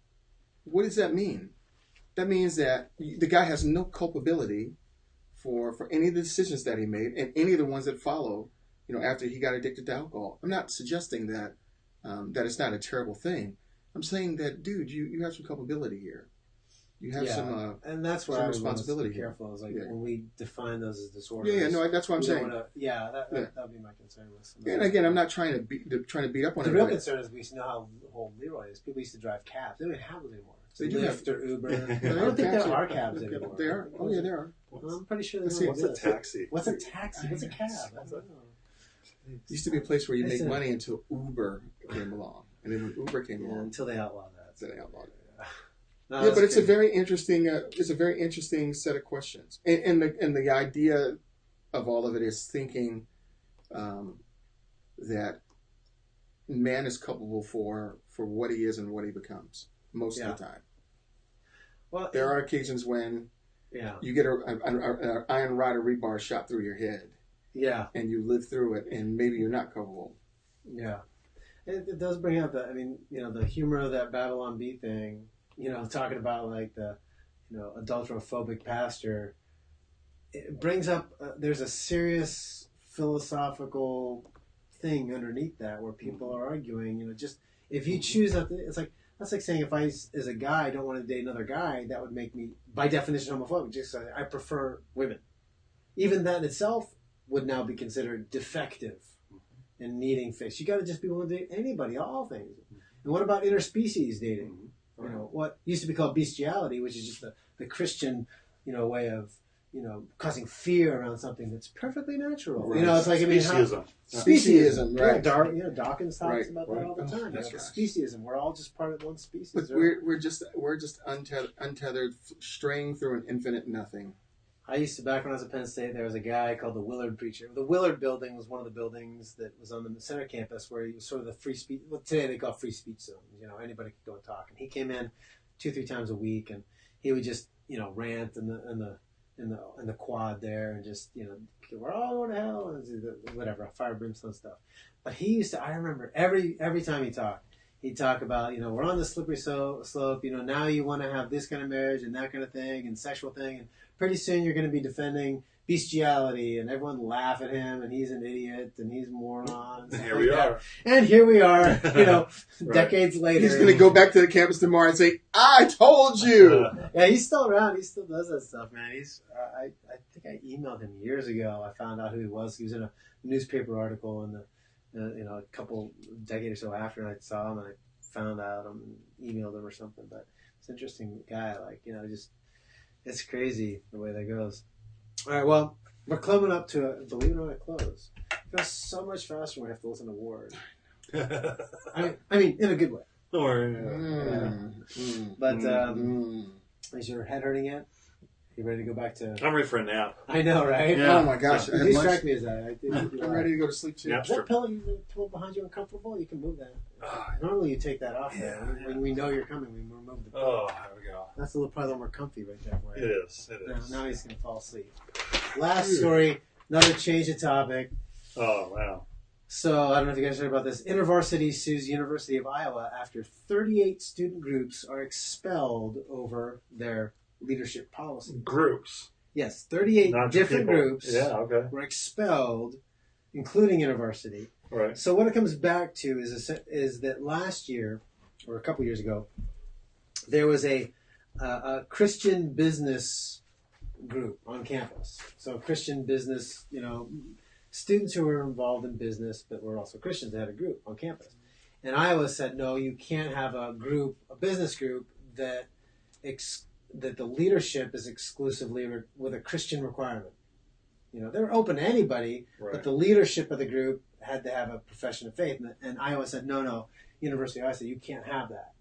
What does that mean? That means that the guy has no culpability for any of the decisions that he made and any of the ones that follow, after he got addicted to alcohol. I'm not suggesting that that it's not a terrible thing. I'm saying that, dude, you have some culpability here. You have some and that's where I was responsibility. Be careful. Is when we define those as disorders. That's what I'm saying. That would be my concern. And again, I'm not trying to beat up on the anybody. real concern is we know how old Leroy is. People used to drive cabs. They don't have those anymore. They do Lyft or Uber. I don't think there are cabs anymore. There are. Oh yeah, there are. I'm pretty sure What's a taxi? What's a taxi? What's a cab? It used to be a place where you make money until Uber came along, and then when Uber came along, until they outlawed that. Then they outlawed it. No, but it's a very interesting. It's a very interesting set of questions, and the idea of all of it is thinking that man is culpable for what he is and what he becomes most of the time. Well, there are occasions when you get an iron rod or rebar shot through your head. Yeah. And you live through it, and maybe you're not culpable. Yeah. It does bring up the humor of that Babylon Bee thing, talking about like the, adulterophobic pastor. It brings up, there's a serious philosophical thing underneath that where people are arguing, just if you choose that, it's like, that's like saying if I, as a guy, don't want to date another guy, that would make me, by definition, homophobic. Just so I prefer women. Even that in itself would now be considered defective and needing fix. You got to just be willing to date anybody, all things. And what about interspecies dating? What used to be called bestiality, which is just the Christian, way of, causing fear around something that's perfectly natural. Right. It's like, speciesism. Speciesism, right. Dawkins talks about that all the time. Speciesism. We're all just part of one species. But we're just untethered, straying through an infinite nothing. I used to, back when I was at Penn State, there was a guy called the Willard Preacher. The Willard building was one of the buildings that was on the center campus where he was sort of the free speech, today they call free speech zone. Anybody could go and talk. And he came in 2-3 times a week, and he would just, rant in the quad there and just, we're all going to hell and whatever, fire brimstone stuff. But he used to, I remember every time he talked, he'd talk about, we're on the slippery slope, now you want to have this kind of marriage and that kind of thing and sexual thing, and pretty soon you're going to be defending bestiality, and everyone laugh at him, and he's an idiot, and he's a moron. And here we are. And here we are, decades later. He's going to go back to the campus tomorrow and say, I told you! Yeah, he's still around. He still does that stuff, man. I think I emailed him years ago. I found out who he was. He was in a newspaper article a couple decade or so after, and I saw him, and I found out him and emailed him or something. But it's an interesting guy. It's crazy the way that goes. All right, well, we're coming up to believe it or not, close. It goes so much faster when we have to listen to Ward. I mean, in a good way. But is your head hurting yet? You ready to go back to? I'm ready for a nap. I know, right? Yeah. Oh my gosh! You strike me as that. I'm ready to go to sleep too. Is that pillow you pulled behind you uncomfortable? You can move that. Normally you take that off there. When we know you're coming, we remove the pillow. Oh, there we go. That's a little probably more comfy right there. It is. Now he's going to fall asleep. Last story, another change of topic. Oh, wow. So, I don't know if you guys heard about this. InterVarsity sues University of Iowa after 38 student groups are expelled over their leadership policy. Groups? Yes, 38 Not different people. groups were expelled, including InterVarsity. Right. So what it comes back to is that last year, or a couple years ago, there was a Christian business group on campus. So Christian business, students who were involved in business but were also Christians, they had a group on campus. And Iowa said, no, you can't have a business group that the leadership is exclusively with a Christian requirement. They're open to anybody, but the leadership of the group had to have a profession of faith. And Iowa said, no, University of Iowa said, you can't have that.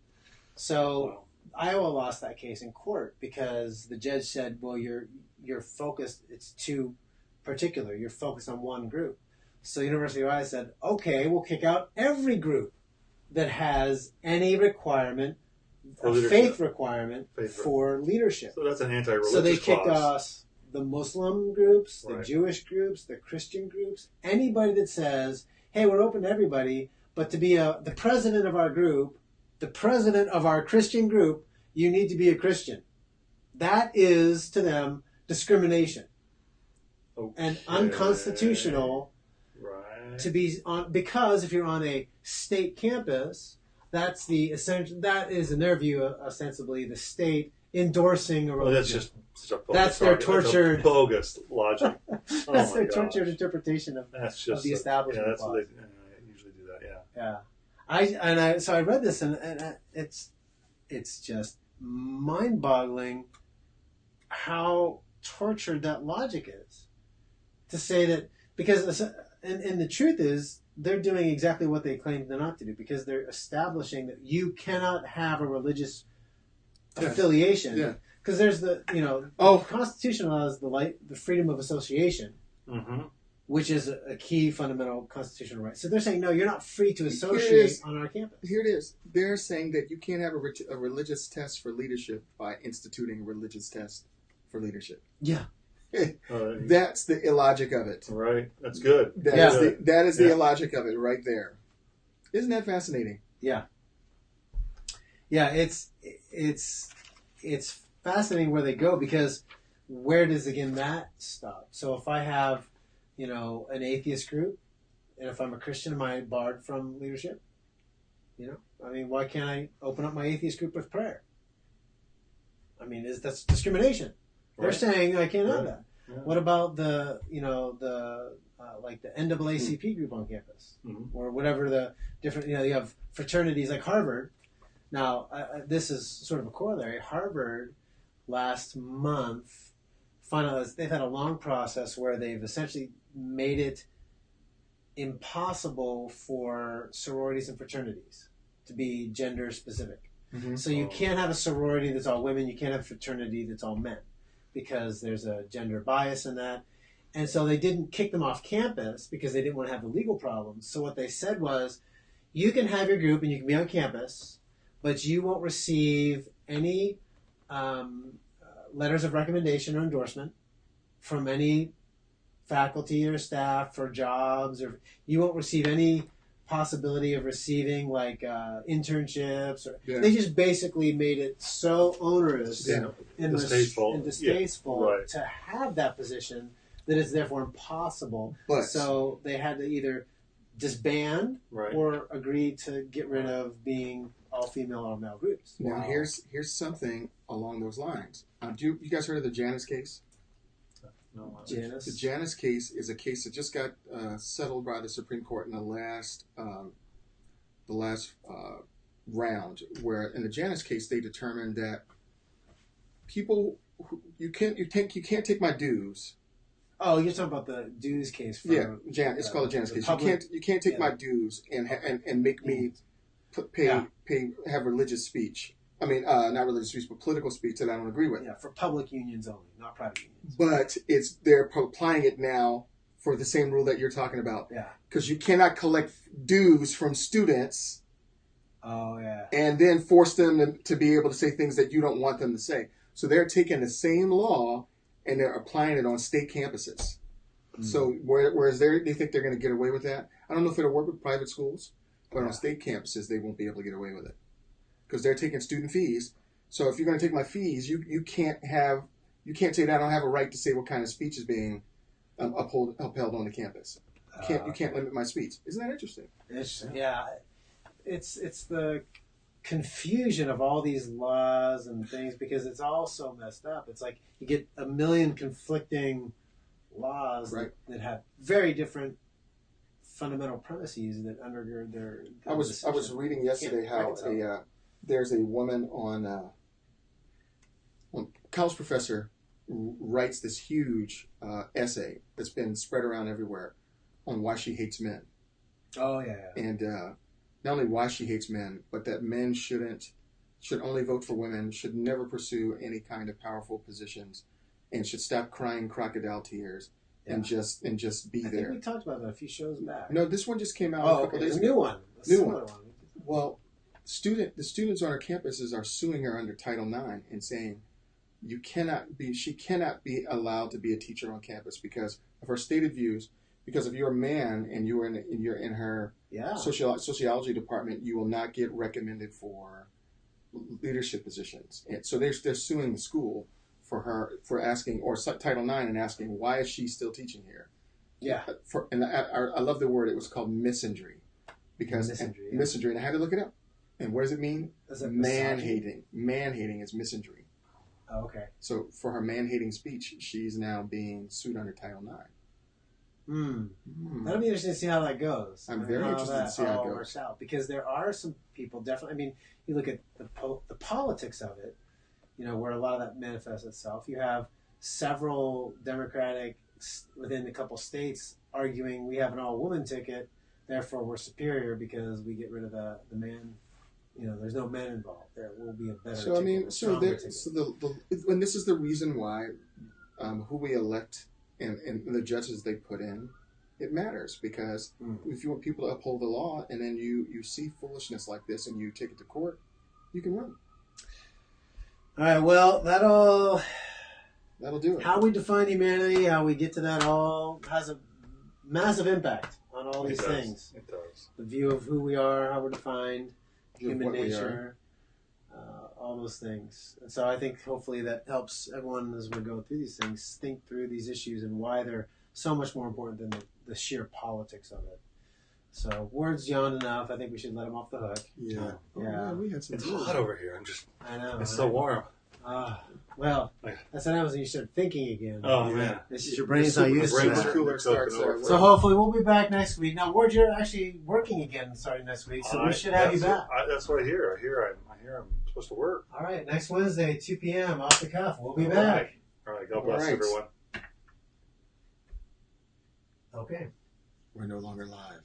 So Iowa lost that case in court because the judge said, well, you're focused, it's too particular. You're focused on one group. So University of Iowa said, okay, we'll kick out every group that has any requirement a faith requirement for leadership. So that's an anti-religious So they kicked clause. us, the Muslim groups, the Right. Jewish groups, the Christian groups, anybody that says, hey, we're open to everybody, but to be the president of our group, the president of our Christian group, you need to be a Christian. That is, to them, discrimination. Okay. And unconstitutional Right. to be on, because if you're on a state campus, that's the essential. That is, in their view, ostensibly the state endorsing a Well, religion. that's just such a bogus That's their tortured, bogus logic. that's their gosh. tortured interpretation of the establishment. Yeah, that's clause. what they usually do that. Yeah. Yeah, so I read this and it's just mind-boggling how tortured that logic is. To say that, because and the truth is they're doing exactly what they claim to not to do, because they're establishing that you cannot have a religious affiliation. Yeah. Because there's the Constitution allows the freedom of association, Mm-hmm. which is a key fundamental constitutional right. So they're saying, no, you're not free to associate on our campus. Here it is. They're saying that you can't have a religious test for leadership by instituting a religious test for leadership. Yeah. That's the illogic of it. Right. That's good. That is the illogic of it right there. Isn't that fascinating? Yeah. Yeah, it's fascinating where they go, because where does, again, that stop? So if I have, an atheist group, and if I'm a Christian, am I barred from leadership? Why can't I open up my atheist group with prayer? That's discrimination. They're saying I can't have that. Yeah. What about the NAACP group on campus, or whatever the different? You have fraternities like Harvard. Now, this is sort of a corollary. Harvard last month they've had a long process where they've essentially made it impossible for sororities and fraternities to be gender specific. Mm-hmm. So you can't have a sorority that's all women. You can't have a fraternity that's all men, because there's a gender bias in that. And so they didn't kick them off campus because they didn't want to have the legal problems. So what they said was, you can have your group and you can be on campus, but you won't receive any letters of recommendation or endorsement from any faculty or staff for jobs, or you won't receive any possibility of receiving internships. They just basically made it so onerous and distasteful to have that position that it's therefore impossible. So they had to either disband or agree to get rid of being all female or male groups. Now here's something along those lines. You guys heard of the Janus case? No. Janus. The Janus case is a case that just got settled by the Supreme Court in the last round, where in the Janus case they determined that people you can't take my dues. Oh, you're talking about the dues case. It's called the Janus case. You can't take my dues and make me have religious speech. Not religious speech, but political speech that I don't agree with. Yeah, for public unions only, not private unions. But they're applying it now for the same rule that you're talking about. Yeah. Because you cannot collect dues from students. Oh, yeah. And then force them to be able to say things that you don't want them to say. So they're taking the same law and they're applying it on state campuses. Mm. So whereas they think they're going to get away with that. I don't know if it'll work with private schools, but on state campuses they won't be able to get away with it. Because they're taking student fees. So if you're going to take my fees, you can't say that I don't have a right to say what kind of speech is being upheld on the campus. You can't limit my speech. Isn't that interesting? Interesting. Yeah, it's the confusion of all these laws and things, because it's all so messed up. It's like you get a million conflicting laws that have very different fundamental premises that undergird their I was reading yesterday how there's a woman on college professor writes this huge essay that's been spread around everywhere on why she hates men. Oh yeah. And not only why she hates men, but that men should only vote for women, should never pursue any kind of powerful positions, and should stop crying crocodile tears and just be there. I think we talked about that a few shows back. No, this one just came out a couple days ago. New one. New one. Well, The students on our campuses are suing her under Title IX and saying she cannot be allowed to be a teacher on campus because of her stated views. Because if you're a man and you're in her sociology department, you will not get recommended for leadership positions. And so they're suing the school for asking, or Title IX, and asking, why is she still teaching here? Yeah. I love the word. It was called misandry. Because misandry, and I had to look it up. And what does it mean? Man-hating. Man-hating is misandry. Oh, okay. So for her man-hating speech, she's now being sued under Title IX. That'll be interesting to see how that goes. I'm very interested to see how it goes. Works out, because there are some people definitely. I mean, you look at the politics of it, where a lot of that manifests itself. You have several Democratic within a couple states arguing we have an all-woman ticket, therefore we're superior because we get rid of the man. There's no men involved. There will be a better. So ticket, and this is the reason why who we elect. And the judges they put in, it matters, because if you want people to uphold the law and then you see foolishness like this and you take it to court, you can run. All right, well, that'll do it. How we define humanity, how we get to that, all has a massive impact on all these things. It does. The view of who we are, how we're defined, human nature, all those things. And so I think hopefully that helps everyone as we go through these things think through these issues and why they're so much more important than the sheer politics of it. So words yawned enough. I think we should let them off the hook. Yeah. We had some. It's hot over here. I know. It's so warm. Well, that's what happens when you start thinking again. Oh man, this is your brain's not used to that. Cooler starts so hopefully we'll be back next week. Now, Ward, you're actually working again starting next week, so we should have you back. That's what I hear. I hear I'm supposed to work. All right, next Wednesday, 2 p.m. off the cuff. We'll be back. All right. God bless everyone. Okay. We're no longer live.